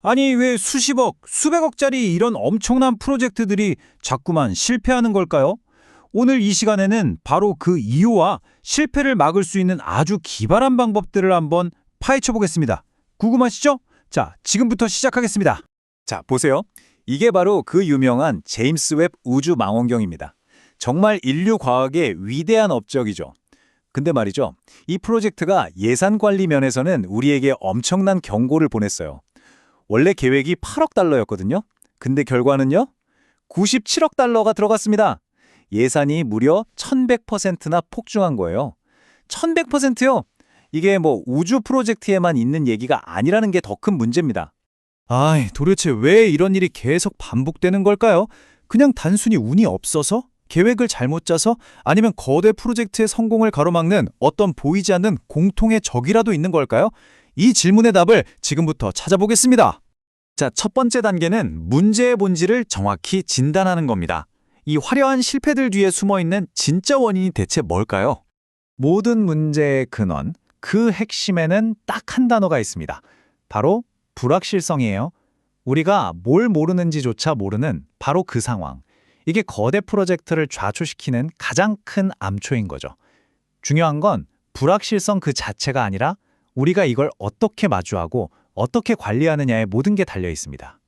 아니, 왜 수십억, 수백억짜리 이런 엄청난 프로젝트들이 자꾸만 실패하는 걸까요? 오늘 이 시간에는 바로 그 이유와 실패를 막을 수 있는 아주 기발한 방법들을 한번 파헤쳐 보겠습니다. 궁금하시죠? 자, 지금부터 시작하겠습니다. 자, 보세요. 이게 바로 그 유명한 제임스 웹 우주 망원경입니다. 정말 인류 과학의 위대한 업적이죠. 근데 말이죠. 이 프로젝트가 예산 관리 면에서는 우리에게 엄청난 경고를 보냈어요. 원래 계획이 8억 달러였거든요. 근데 결과는요? 97억 달러가 들어갔습니다. 예산이 무려 1100%나 폭증한 거예요. 1100%요? 이게 뭐 우주 프로젝트에만 있는 얘기가 아니라는 게 더 큰 문제입니다. 아이, 도대체 왜 이런 일이 계속 반복되는 걸까요? 그냥 단순히 운이 없어서? 계획을 잘못 짜서? 아니면 거대 프로젝트의 성공을 가로막는 어떤 보이지 않는 공통의 적이라도 있는 걸까요? 이 질문의 답을 지금부터 찾아보겠습니다. 자, 첫 번째 단계는 문제의 본질을 정확히 진단하는 겁니다. 이 화려한 실패들 뒤에 숨어있는 진짜 원인이 대체 뭘까요? 모든 문제의 근원, 그 핵심에는 딱 한 단어가 있습니다. 바로 불확실성이에요. 우리가 뭘 모르는지조차 모르는 바로 그 상황. 이게 거대 프로젝트를 좌초시키는 가장 큰 암초인 거죠. 중요한 건 불확실성 그 자체가 아니라 우리가 이걸 어떻게 마주하고 어떻게 관리하느냐에 모든 게 달려 있습니다.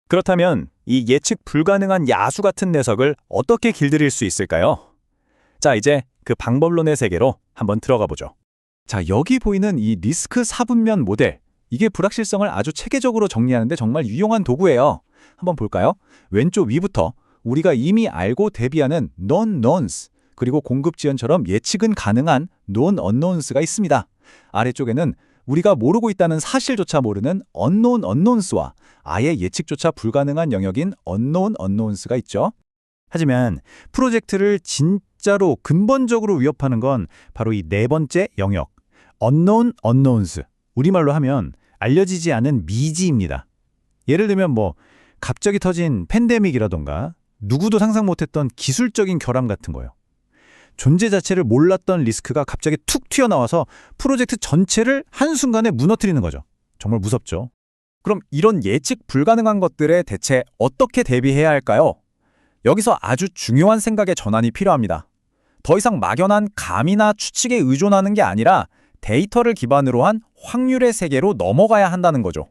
그렇다면 이 예측 불가능한 야수 같은 녀석을 어떻게 길들일 수 있을까요? 자, 이제 그 방법론의 세계로 한번 들어가 보죠. 자, 여기 보이는 이 리스크 4분면 모델. 이게 불확실성을 아주 체계적으로 정리하는데 정말 유용한 도구예요. 한번 볼까요? 왼쪽 위부터 우리가 이미 알고 대비하는 known knowns, 그리고 공급 지연처럼 예측은 가능한 known unknowns가 있습니다. 아래쪽에는 우리가 모르고 있다는 사실조차 모르는 unknown unknowns와 아예 예측조차 불가능한 영역인 unknown unknowns가 있죠. 하지만 프로젝트를 진짜로 근본적으로 위협하는 건 바로 이 네 번째 영역, unknown unknowns. 우리말로 하면 알려지지 않은 미지입니다. 예를 들면 갑자기 터진 팬데믹이라던가 누구도 상상 못했던 기술적인 결함 같은 거요. 존재 자체를 몰랐던 리스크가 갑자기 툭 튀어나와서 프로젝트 전체를 한순간에 무너뜨리는 거죠. 정말 무섭죠. 그럼 이런 예측 불가능한 것들에 대체 어떻게 대비해야 할까요? 여기서 아주 중요한 생각의 전환이 필요합니다. 더 이상 막연한 감이나 추측에 의존하는 게 아니라 데이터를 기반으로 한 확률의 세계로 넘어가야 한다는 거죠.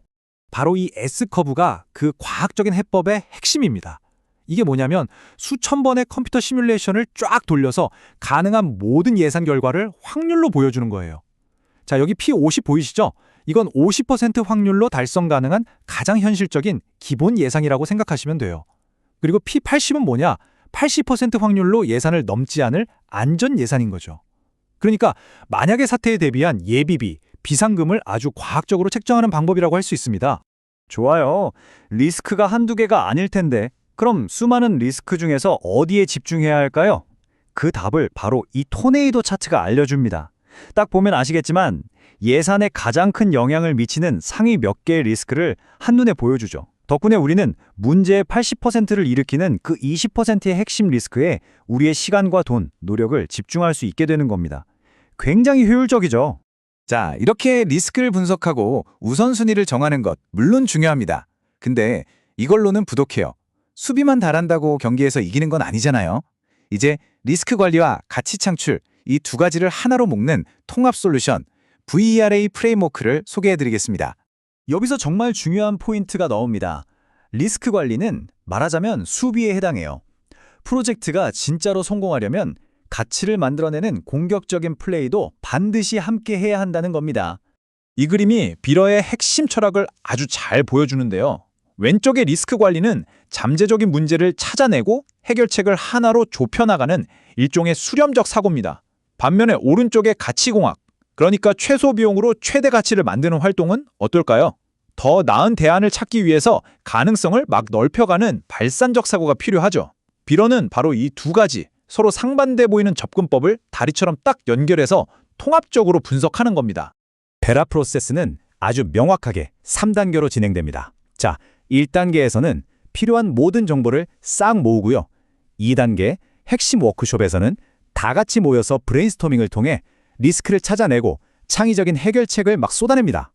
바로 이 S커브가 그 과학적인 해법의 핵심입니다. 이게 뭐냐면 수천 번의 컴퓨터 시뮬레이션을 쫙 돌려서 가능한 모든 예상 결과를 확률로 보여주는 거예요. 자, 여기 P50 보이시죠? 이건 50% 확률로 달성 가능한 가장 현실적인 기본 예상이라고 생각하시면 돼요. 그리고 P80은 뭐냐? 80% 확률로 예산을 넘지 않을 안전 예산인 거죠. 그러니까 만약의 사태에 대비한 예비비, 비상금을 아주 과학적으로 책정하는 방법이라고 할 수 있습니다. 좋아요. 리스크가 한두 개가 아닐 텐데 그럼 수많은 리스크 중에서 어디에 집중해야 할까요? 그 답을 바로 이 토네이도 차트가 알려줍니다. 딱 보면 아시겠지만 예산에 가장 큰 영향을 미치는 상위 몇 개의 리스크를 한눈에 보여주죠. 덕분에 우리는 문제의 80%를 일으키는 그 20%의 핵심 리스크에 우리의 시간과 돈, 노력을 집중할 수 있게 되는 겁니다. 굉장히 효율적이죠. 자, 이렇게 리스크를 분석하고 우선순위를 정하는 것 물론 중요합니다. 근데 이걸로는 부족해요. 수비만 잘한다고 경기에서 이기는 건 아니잖아요. 이제 리스크 관리와 가치 창출, 이 두 가지를 하나로 묶는 통합 솔루션, VERA 프레임워크를 소개해드리겠습니다. 여기서 정말 중요한 포인트가 나옵니다. 리스크 관리는 말하자면 수비에 해당해요. 프로젝트가 진짜로 성공하려면 가치를 만들어내는 공격적인 플레이도 반드시 함께 해야 한다는 겁니다. 이 그림이 빌어의 핵심 철학을 아주 잘 보여주는데요. 왼쪽의 리스크 관리는 잠재적인 문제를 찾아내고 해결책을 하나로 좁혀나가는 일종의 수렴적 사고입니다. 반면에 오른쪽의 가치공학, 그러니까 최소 비용으로 최대 가치를 만드는 활동은 어떨까요? 더 나은 대안을 찾기 위해서 가능성을 막 넓혀가는 발산적 사고가 필요하죠. 빌어는 바로 이 두 가지 서로 상반돼 보이는 접근법을 다리처럼 딱 연결해서 통합적으로 분석하는 겁니다. 베라 프로세스는 아주 명확하게 3단계로 진행됩니다. 자, 1단계에서는 필요한 모든 정보를 싹 모으고요. 2단계 핵심 워크숍에서는 다 같이 모여서 브레인스토밍을 통해 리스크를 찾아내고 창의적인 해결책을 막 쏟아냅니다.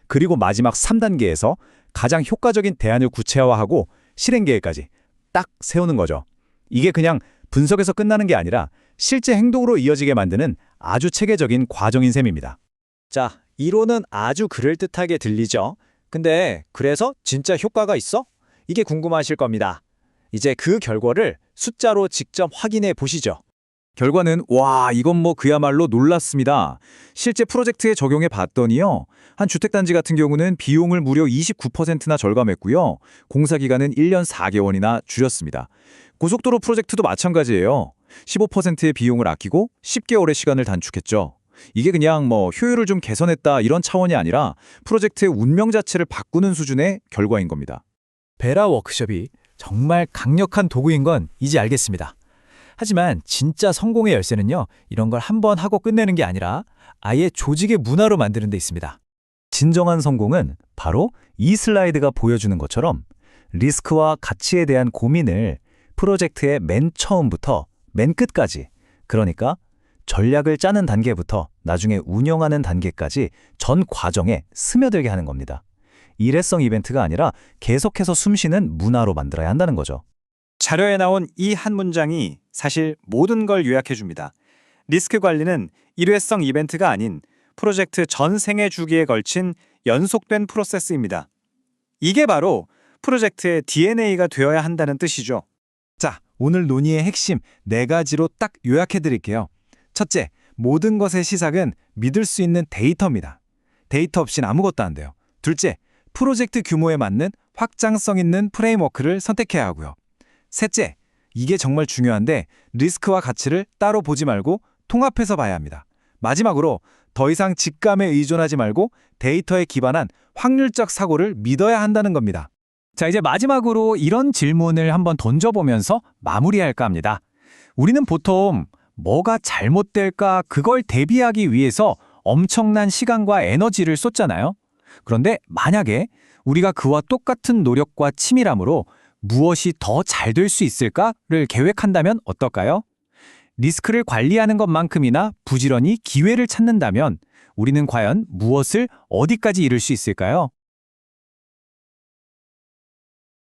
그리고 마지막 3단계에서 가장 효과적인 대안을 구체화하고 실행 계획까지 딱 세우는 거죠. 이게 그냥 분석에서 끝나는 게 아니라 실제 행동으로 이어지게 만드는 아주 체계적인 과정인 셈입니다. 자, 이론은 아주 그럴듯하게 들리죠? 근데 그래서 진짜 효과가 있어? 이게 궁금하실 겁니다. 이제 그 결과를 숫자로 직접 확인해 보시죠. 결과는 이건 뭐 그야말로 놀랐습니다. 실제 프로젝트에 적용해 봤더니요. 한 주택단지 같은 경우는 비용을 무려 29%나 절감했고요. 공사 기간은 1년 4개월이나 줄였습니다. 고속도로 프로젝트도 마찬가지예요. 15%의 비용을 아끼고 10개월의 시간을 단축했죠. 이게 그냥 뭐 효율을 좀 개선했다 이런 차원이 아니라 프로젝트의 운명 자체를 바꾸는 수준의 결과인 겁니다. 베라 워크숍이 정말 강력한 도구인 건 이제 알겠습니다. 하지만 진짜 성공의 열쇠는요, 이런 걸 한 번 하고 끝내는 게 아니라 아예 조직의 문화로 만드는 데 있습니다. 진정한 성공은 바로 이 슬라이드가 보여주는 것처럼 리스크와 가치에 대한 고민을 프로젝트의 맨 처음부터 맨 끝까지, 그러니까 전략을 짜는 단계부터 나중에 운영하는 단계까지 전 과정에 스며들게 하는 겁니다. 일회성 이벤트가 아니라 계속해서 숨쉬는 문화로 만들어야 한다는 거죠. 자료에 나온 이 한 문장이 사실 모든 걸 요약해 줍니다. 리스크 관리는 일회성 이벤트가 아닌 프로젝트 전 생애 주기에 걸친 연속된 프로세스입니다. 이게 바로 프로젝트의 DNA가 되어야 한다는 뜻이죠. 자, 오늘 논의의 핵심 4가지로 딱 요약해 드릴게요. 첫째, 모든 것의 시작은 믿을 수 있는 데이터입니다. 데이터 없이는 아무것도 안 돼요. 둘째, 프로젝트 규모에 맞는 확장성 있는 프레임워크를 선택해야 하고요. 셋째, 이게 정말 중요한데 리스크와 가치를 따로 보지 말고 통합해서 봐야 합니다. 마지막으로 더 이상 직감에 의존하지 말고 데이터에 기반한 확률적 사고를 믿어야 한다는 겁니다. 자, 이제 마지막으로 이런 질문을 한번 던져보면서 마무리할까 합니다. 우리는 보통 뭐가 잘못될까 그걸 대비하기 위해서 엄청난 시간과 에너지를 쏟잖아요. 그런데 만약에 우리가 그와 똑같은 노력과 치밀함으로 무엇이 더 잘 될 수 있을까를 계획한다면 어떨까요? 리스크를 관리하는 것만큼이나 부지런히 기회를 찾는다면 우리는 과연 무엇을 어디까지 이룰 수 있을까요?